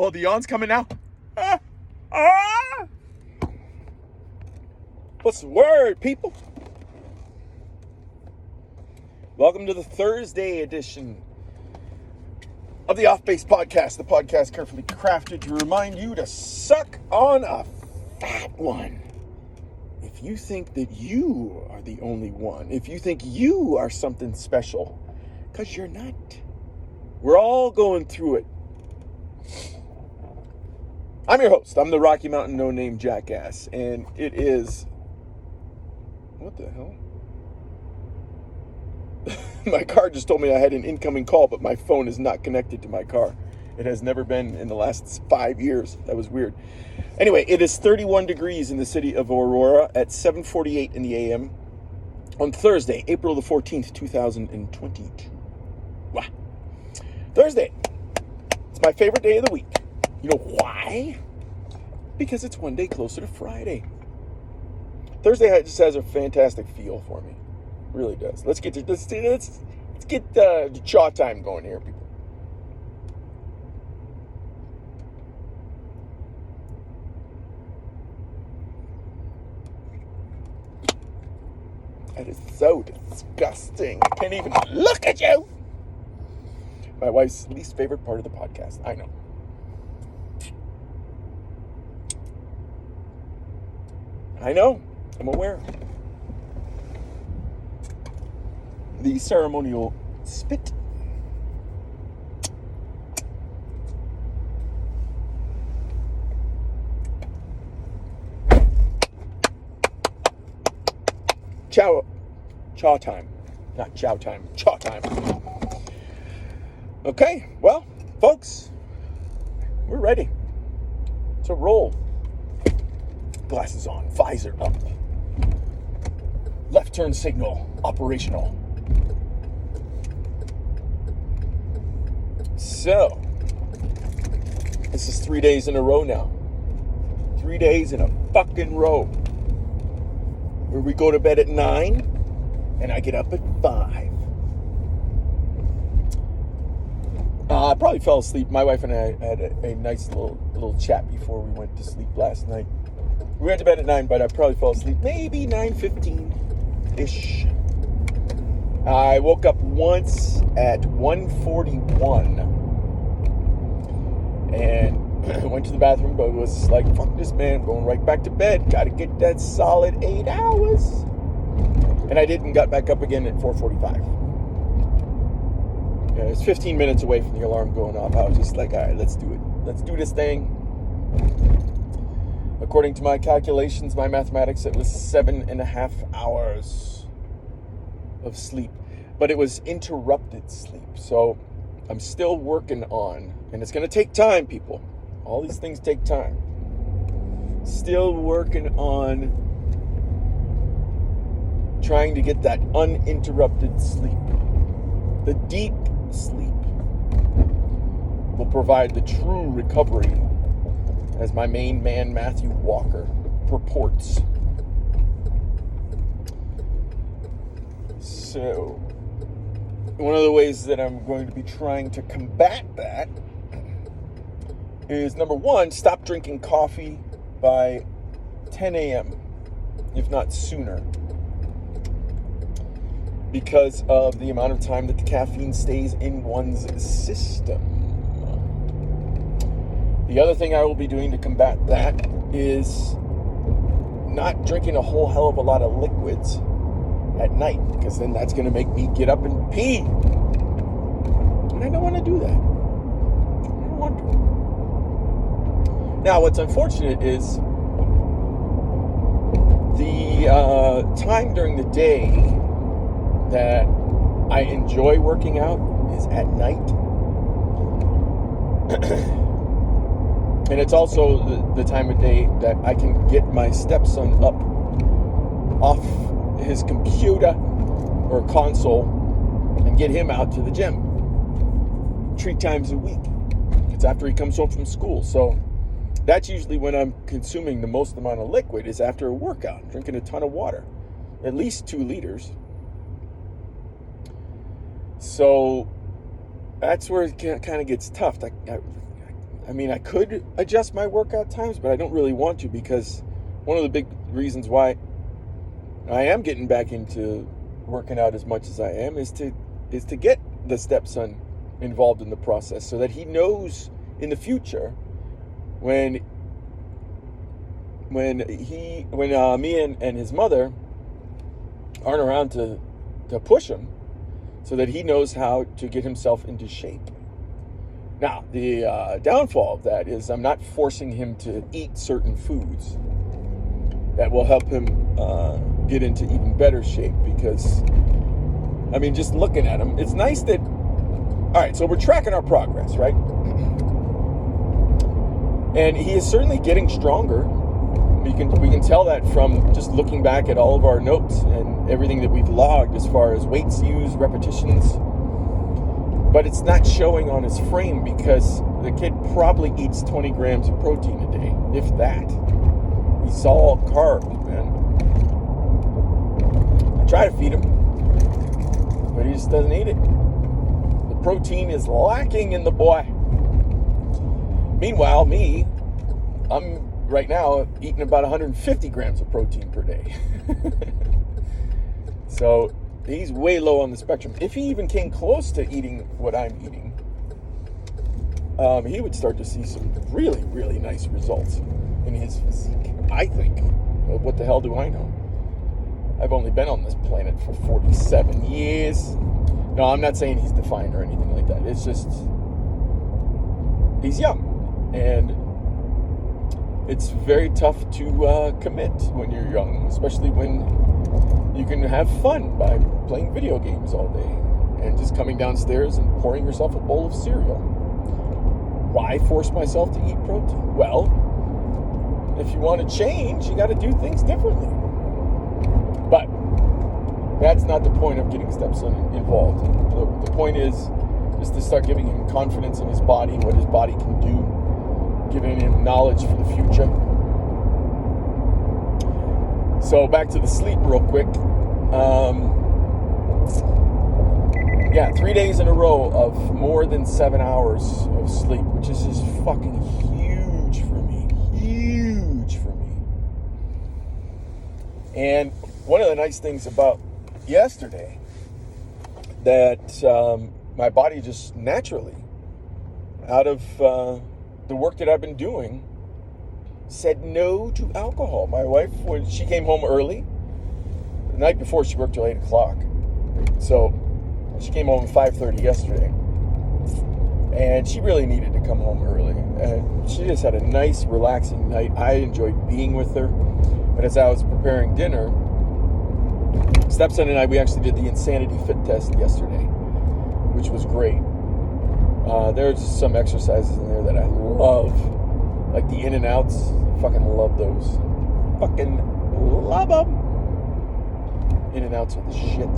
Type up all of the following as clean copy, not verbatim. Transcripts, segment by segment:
Oh, the yawn's coming now. Ah. What's the word, people? Welcome to the Thursday edition of the Off Base Podcast, the podcast carefully crafted to remind you to suck on a fat one. If you think that you are the only one, if you think you are something special, because you're not. We're all going through it. I'm your host. I'm the Rocky Mountain no-name Jackass, and it is... What the hell? My car just told me I had an incoming call, but my phone is not connected to my car. It has never been in the last 5 years. That was weird. Anyway, it is 31 degrees in the city of Aurora at 7:48 in the a.m. on Thursday, April the 14th, 2022. Wow. Thursday. It's my favorite day of the week. You know why? Because it's one day closer to Friday. Thursday just has a fantastic feel for me. It really does. Let's get the chaw time going here, people. That is so disgusting. I can't even look at you. My wife's least favorite part of the podcast. I know. I'm aware. The ceremonial spit. Chaw time. Not chow time. Chaw time. Okay, well, folks, we're ready to roll. Glasses on, visor up. Left turn signal operational. So, this is 3 days in a row now. 3 days in a fucking row. Where we go to bed at 9 and I get up at 5. I probably fell asleep. My wife and I had a nice little chat before we went to sleep last night. We went to bed at 9, but I probably fell asleep maybe 9:15-ish. I woke up once at 1:41 and went to the bathroom, but was like, fuck this, man. I'm going right back to bed. Got to get that solid 8 hours. And I didn't. Got back up again at 4:45. Yeah, it was 15 minutes away from the alarm going off. I was just like, all right, let's do it. Let's do this thing. According to my calculations, my mathematics, it was 7.5 hours of sleep. But it was interrupted sleep. So I'm still working on, and it's going to take time, people. All these things take time. Still working on trying to get that uninterrupted sleep. The deep sleep will provide the true recovery, as my main man, Matthew Walker, purports. So, one of the ways that I'm going to be trying to combat that is, number one, stop drinking coffee by 10 a.m., if not sooner, because of the amount of time that the caffeine stays in one's system. The other thing I will be doing to combat that is not drinking a whole hell of a lot of liquids at night, because then that's going to make me get up and pee. And I don't want to do that. I don't want to. Now, what's unfortunate is the time during the day that I enjoy working out is at night. And it's also the time of day that I can get my stepson up off his computer or console and get him out to the gym 3 times a week. It's after he comes home from school. So that's usually when I'm consuming the most amount of liquid, is after a workout. I'm drinking a ton of water, at least 2 liters. So that's where it kind of gets tough. I mean, I could adjust my workout times, but I don't really want to, because one of the big reasons why I am getting back into working out as much as I am is to get the stepson involved in the process, so that he knows in the future when me and his mother aren't around to push him, so that he knows how to get himself into shape. Now, the downfall of that is I'm not forcing him to eat certain foods that will help him get into even better shape, because, I mean, just looking at him, it's nice that, all right, so we're tracking our progress, right? And he is certainly getting stronger. We can tell that from just looking back at all of our notes and everything that we've logged as far as weights used, repetitions. But it's not showing on his frame, because the kid probably eats 20 grams of protein a day, if that. He's all carbs, man. I try to feed him, but he just doesn't eat it. The protein is lacking in the boy. Meanwhile, I'm right now eating about 150 grams of protein per day. So he's way low on the spectrum. If he even came close to eating what I'm eating, he would start to see some really, really nice results in his physique, I think. Well, what the hell do I know? I've only been on this planet for 47 years. No, I'm not saying he's defined or anything like that. It's just, he's young. And it's very tough to commit when you're young, especially when you can have fun by playing video games all day and just coming downstairs and pouring yourself a bowl of cereal. Why force myself to eat protein? Well, if you want to change, you got to do things differently. But that's not the point of getting stepson involved. The point is just to start giving him confidence in his body, what his body can do, giving him knowledge for the future. So back to the sleep real quick. 3 days in a row of more than 7 hours of sleep, which is just fucking huge for me. Huge for me. And one of the nice things about yesterday, that my body just naturally, out of the work that I've been doing, said no to alcohol. My wife, when she came home early, the night before she worked till 8 o'clock. So she came home at 5:30 yesterday. And she really needed to come home early. And she just had a nice, relaxing night. I enjoyed being with her. But as I was preparing dinner, stepson and I, we actually did the insanity fit test yesterday, which was great. There's just some exercises in there that I love. Like the in and outs. Fucking love those. Fucking love them. In and outs are the shit.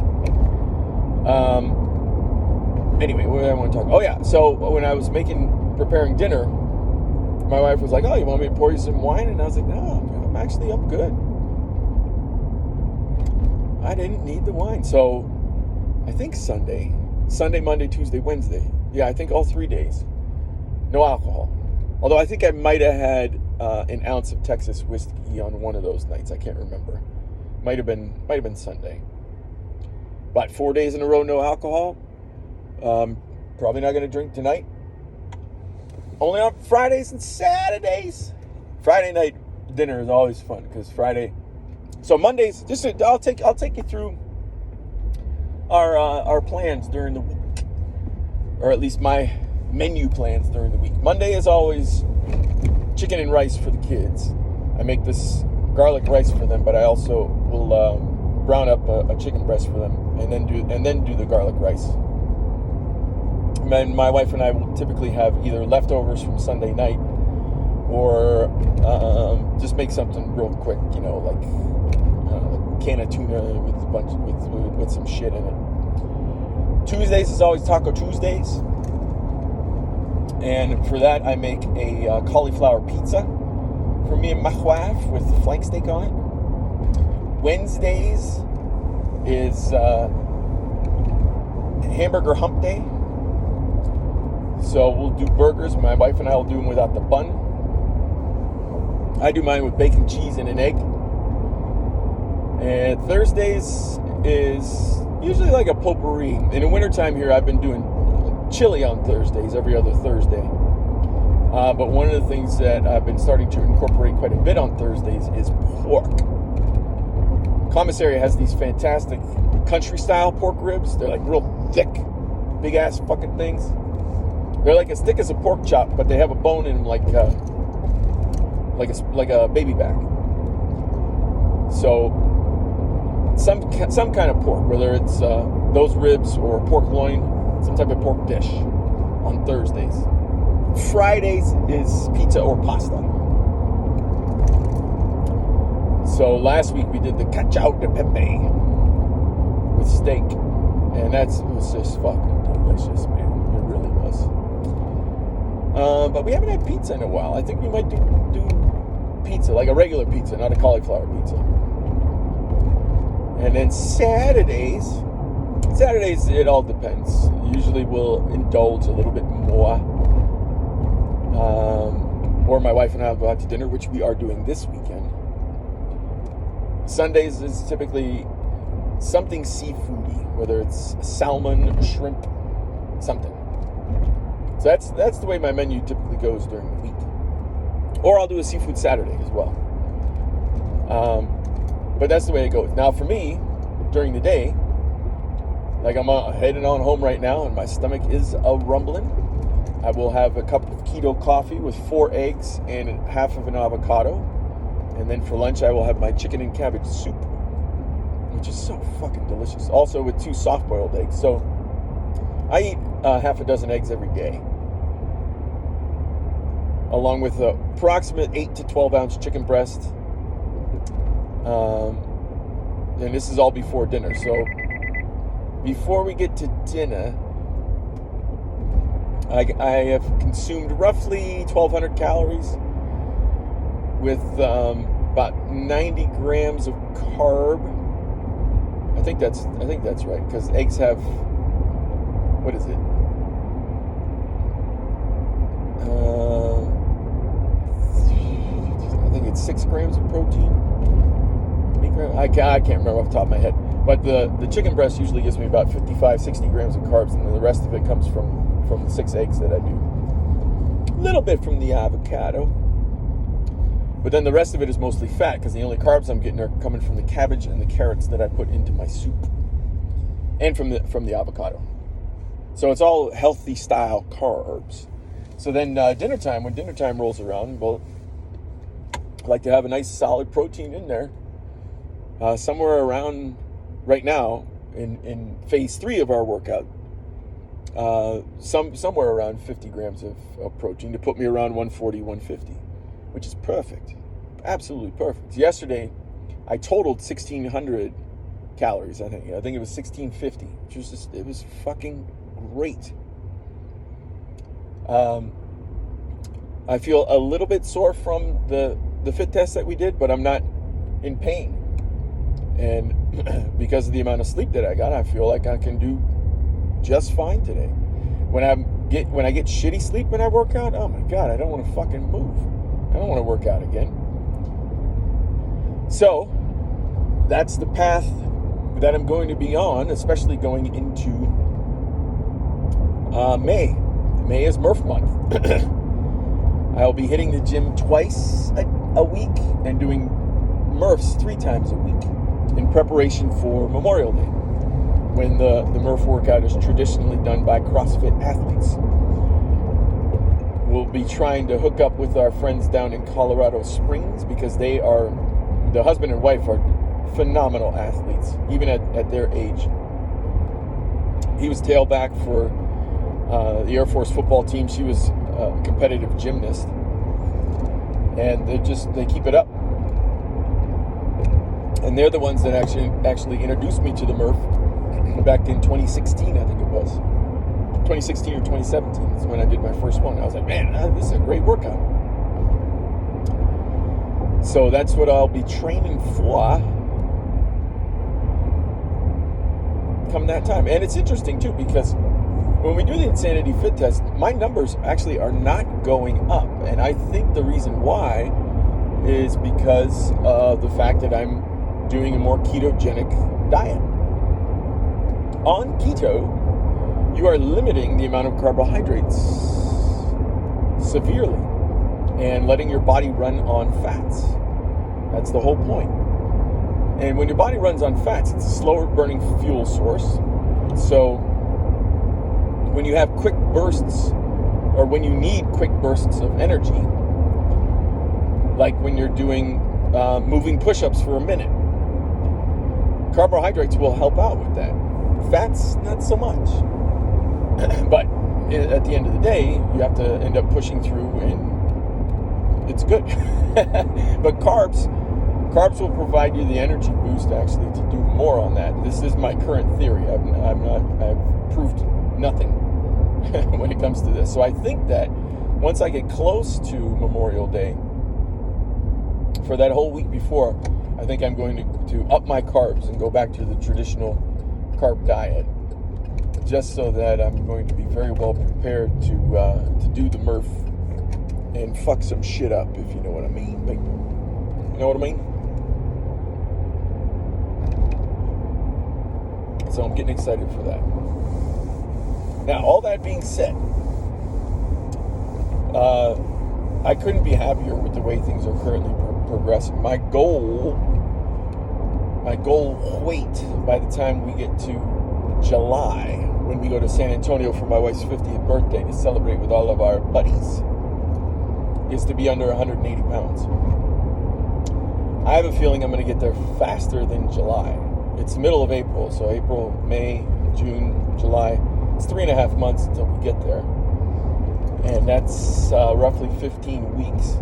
Anyway, what did I want to talk about? Oh yeah, so when I was preparing dinner, my wife was like, oh, you want me to pour you some wine? And I was like, no, I'm good. I didn't need the wine. So I think Sunday, Monday, Tuesday, Wednesday. Yeah, I think all 3 days. No alcohol. Although I think I might have had an ounce of Texas whiskey on one of those nights. I can't remember. Might have been Sunday. But 4 days in a row, no alcohol. Probably not going to drink tonight. Only on Fridays and Saturdays. Friday night dinner is always fun because Friday. So Mondays, I'll take you through our plans during the week, or at least my menu plans during the week. Monday is always chicken and rice for the kids. I make this garlic rice for them, but I also will brown up a chicken breast for them, and then do the garlic rice. And then my wife and I will typically have either leftovers from Sunday night, or just make something real quick, like a can of tuna with some shit in it. Tuesdays is always Taco Tuesdays, and for that I make a cauliflower pizza for me and my wife with flank steak on it. Wednesdays is hamburger hump day. So we'll do burgers. My wife and I will do them without the bun. I do mine with bacon, cheese, and an egg. And Thursdays is usually like a potpourri. In the wintertime here, I've been doing chili on Thursdays, every other Thursday. But one of the things that I've been starting to incorporate quite a bit on Thursdays is pork. Commissary has these fantastic country-style pork ribs. They're like real thick, big-ass fucking things. They're like as thick as a pork chop, but they have a bone in them like a baby back. So some kind of pork, whether it's those ribs or pork loin, some type of pork dish on Thursdays. Fridays is pizza or pasta. So last week we did the cacio de pepe with steak, and it was just fucking delicious, man. It really was. But we haven't had pizza in a while. I think we might do pizza, like a regular pizza, not a cauliflower pizza. And then Saturdays, it all depends. Usually we'll indulge a little bit more. Or my wife and I will go out to dinner, which we are doing this weekend. Sundays is typically something seafoody, whether it's salmon, shrimp, something. So that's the way my menu typically goes during the week. Or I'll do a seafood Saturday as well. But that's the way it goes. Now for me, during the day, like I'm heading on home right now and my stomach is rumbling, I will have a cup of keto coffee with 4 eggs and half of an avocado. And then for lunch, I will have my chicken and cabbage soup, which is so fucking delicious. Also with 2 soft-boiled eggs. So I eat half a dozen eggs every day, along with the approximate 8 to 12 ounce chicken breast. And this is all before dinner. So before we get to dinner, I have consumed roughly 1,200 calories with about 90 grams of carb. I think that's right, because eggs have, what is it? I think it's 6 grams of protein. 8 grams? I can't remember off the top of my head. But the chicken breast usually gives me about 55, 60 grams of carbs, and then the rest of it comes from the 6 eggs that I do. A little bit from the avocado. But then the rest of it is mostly fat, because the only carbs I'm getting are coming from the cabbage and the carrots that I put into my soup. And from the avocado. So it's all healthy style carbs. So then when dinner time rolls around, well, I like to have a nice solid protein in there. Somewhere around, right now, in phase 3 of our workout, somewhere around 50 grams of protein to put me around 140, 150, which is perfect. Absolutely perfect. Yesterday, I totaled 1,600 calories, I think. I think it was 1,650, which was it was fucking great. I feel a little bit sore from the fit test that we did, but I'm not in pain. And because of the amount of sleep that I got, I feel like I can do just fine today. When I get shitty sleep when I work out, oh my God, I don't want to fucking move. I don't want to work out again. So that's the path that I'm going to be on, especially going into May. May is Murph month. I'll be hitting the gym twice a week and doing Murphs 3 times a week in preparation for Memorial Day, when the Murph workout is traditionally done by CrossFit athletes. We'll be trying to hook up with our friends down in Colorado Springs, because the husband and wife are phenomenal athletes, even at their age. He was tailback for the Air Force football team. She was a competitive gymnast, and they keep it up. And they're the ones that actually introduced me to the Murph back in 2016, I think it was. 2016 or 2017 is when I did my first one. I was like, man, this is a great workout. So that's what I'll be training for come that time. And it's interesting too, because when we do the Insanity Fit test, my numbers actually are not going up. And I think the reason why is because of the fact that I'm doing a more ketogenic diet. On keto, you are limiting the amount of carbohydrates severely and letting your body run on fats. That's the whole point. And when your body runs on fats, it's a slower burning fuel source. So when you have quick bursts, or when you need quick bursts of energy, like when you're doing moving push-ups for a minute, carbohydrates will help out with that. Fats, not so much. But at the end of the day, you have to end up pushing through, and it's good. But carbs will provide you the energy boost actually to do more on that. This is my current theory. I've proved nothing when it comes to this. So I think that once I get close to Memorial Day, for that whole week before, I think I'm going to up my carbs and go back to the traditional carb diet, just so that I'm going to be very well prepared to do the Murph and fuck some shit up, if you know what I mean. Like, you know what I mean? So I'm getting excited for that. Now, all that being said, I couldn't be happier with the way things are currently progressing. My goal weight by the time we get to July, when we go to San Antonio for my wife's 50th birthday to celebrate with all of our buddies, is to be under 180 pounds. I have a feeling I'm going to get there faster than July. It's the middle of April, so April, May, June, July. It's 3.5 months until we get there. And that's roughly 15 weeks.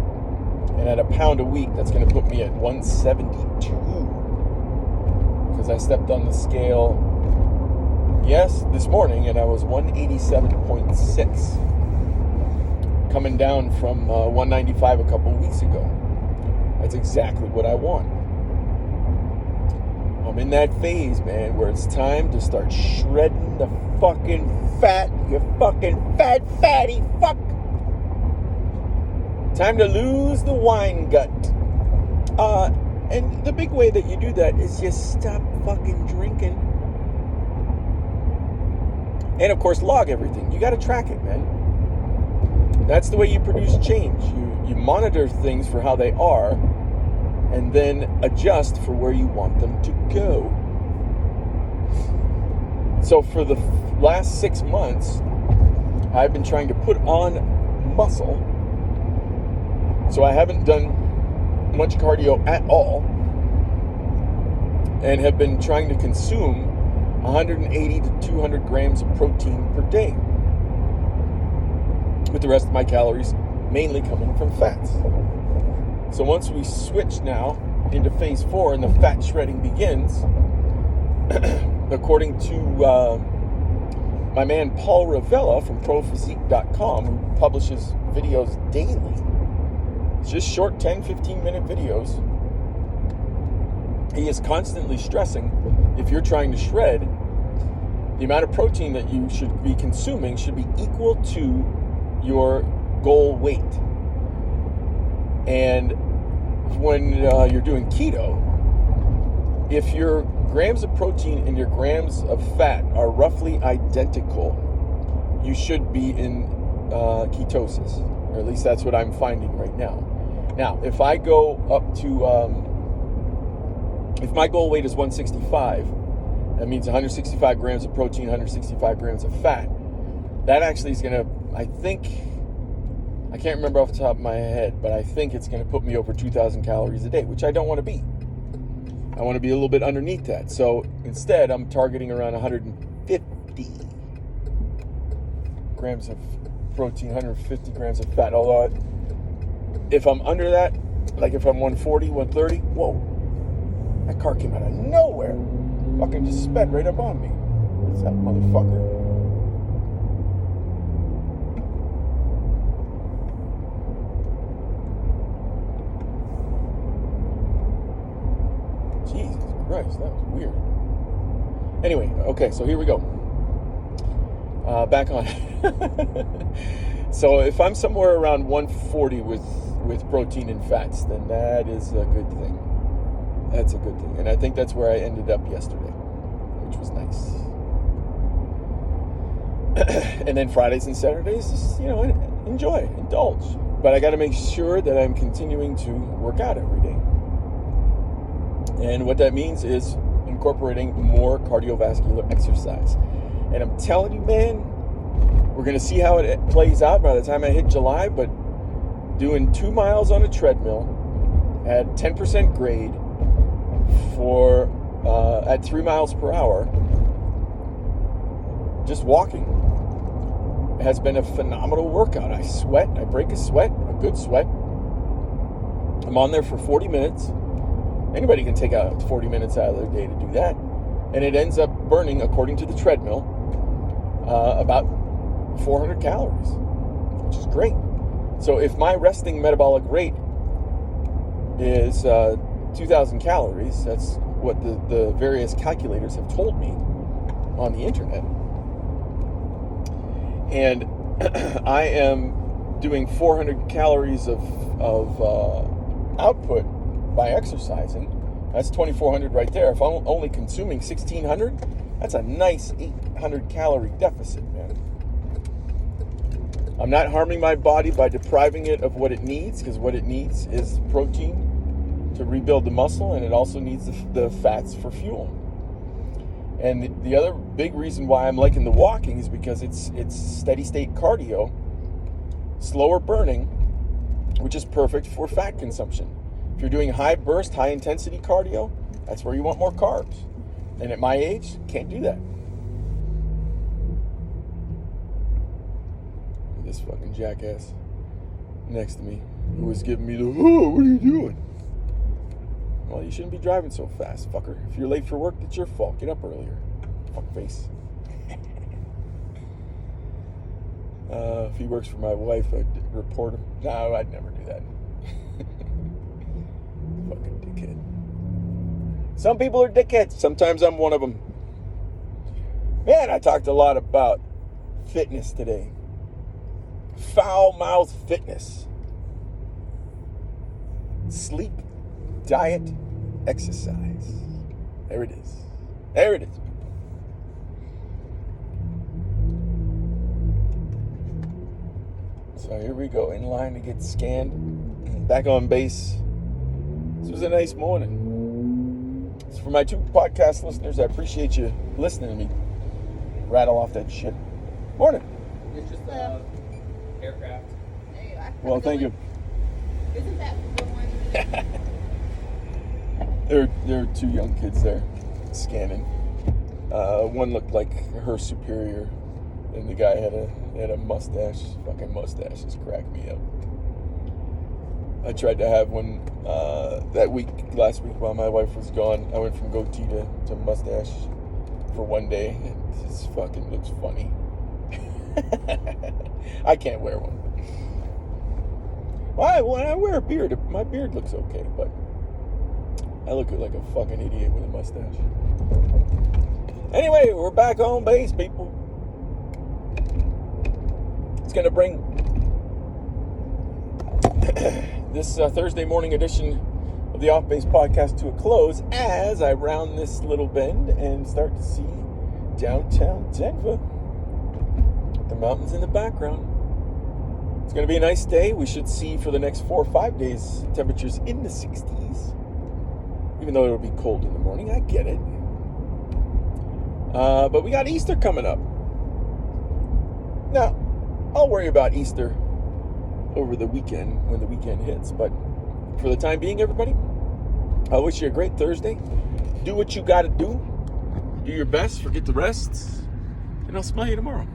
And at a pound a week, that's going to put me at 172. Because I stepped on the scale, this morning, and I was 187.6. Coming down from 195 a couple weeks ago. That's exactly what I want. I'm in that phase, man, where it's time to start shredding the fucking fat. You fucking fatty fuck. Time to lose the wine gut. And the big way that you do that is just stop fucking drinking. And of course, log everything. You got to track it, man. That's the way you produce change. You monitor things for how they are, and then adjust for where you want them to go. So for the last 6 months, I've been trying to put on muscle. So I haven't done much cardio at all, and have been trying to consume 180 to 200 grams of protein per day, with the rest of my calories mainly coming from fats. So once we switch now into phase 4 and the fat shredding begins, according to my man Paul Ravella from ProPhysique.com, who publishes videos daily, just short 10-15 minute videos, he is constantly stressing, if you're trying to shred, the amount of protein that you should be consuming should be equal to your goal weight. And when you're doing keto, if your grams of protein and your grams of fat are roughly identical, you should be in ketosis, or at least that's what I'm finding right now. Now, if I go up to, if my goal weight is 165, that means 165 grams of protein, 165 grams of fat. That actually is going to, I think, I can't remember off the top of my head, but I think it's going to put me over 2,000 calories a day, which I don't want to be. I want to be a little bit underneath that. So instead, I'm targeting around 150 grams of protein, 150 grams of fat. Although if I'm under that, like if I'm 140, 130, whoa, that car came out of nowhere. Fucking just sped right up on me. What's that motherfucker? Jesus Christ, that was weird. Anyway, okay, so here we go. Back on. So if I'm somewhere around 140 with protein and fats, then that is a good thing. That's a good thing. And I think that's where I ended up yesterday, which was nice. And then Fridays and Saturdays, just, enjoy, indulge. But I got to make sure that I'm continuing to work out every day. And what that means is incorporating more cardiovascular exercise. And I'm telling you, man, we're going to see how it plays out by the time I hit July, but doing 2 miles on a treadmill at 10% grade at 3 miles per hour, just walking, has been a phenomenal workout. I sweat, I break a sweat, a good sweat. I'm on there for 40 minutes. Anybody can take out 40 minutes out of their day to do that. And it ends up burning, according to the treadmill, about 400 calories, which is great. So if my resting metabolic rate is 2,000 calories, that's what the various calculators have told me on the internet. And I am doing 400 calories of output by exercising. That's 2,400 right there. If I'm only consuming 1,600, that's a nice 800 calorie deficit, man. I'm not harming my body by depriving it of what it needs, because what it needs is protein to rebuild the muscle, and it also needs the fats for fuel. And the other big reason why I'm liking the walking is because it's steady state cardio, slower burning, which is perfect for fat consumption. If you're doing high burst, high intensity cardio, that's where you want more carbs. And at my age, can't do that. This fucking jackass next to me who was giving me the, oh, what are you doing? Well, you shouldn't be driving so fast, fucker. If you're late for work, it's your fault. Get up earlier. Fuck face. If he works for my wife, I'd report him. No, I'd never do that. Fucking dickhead. Some people are dickheads. Sometimes I'm one of them. Man, I talked a lot about fitness today. Foul mouth fitness. Sleep, diet, exercise. There it is. There it is. So here we go, in line to get scanned. Back on base. This was a nice morning. So for my 2 podcast listeners, I appreciate you listening to me rattle off that shit. Morning. It's just aircraft. Well, thank you. Isn't that the one? There are 2 young kids there scanning. One looked like her superior, and the guy had a mustache. Fucking mustaches cracked me up. I tried to have one last week while my wife was gone. I went from goatee to mustache for one day. It just fucking looks funny. I can't wear one. When I wear a beard, my beard looks okay, but I look like a fucking idiot with a mustache. Anyway, we're back on base, people. It's going to bring this Thursday morning edition of the Off Base Podcast to a close as I round this little bend and start to see downtown Denver. The mountains in the background. It's going to be a nice day. We should see for the next 4 or 5 days temperatures in the 60s. Even though it'll be cold in the morning, I get it. But we got Easter coming up. Now, I'll worry about Easter over the weekend when the weekend hits. But for the time being, everybody, I wish you a great Thursday. Do what you got to do. Do your best. Forget the rest. And I'll smell you tomorrow.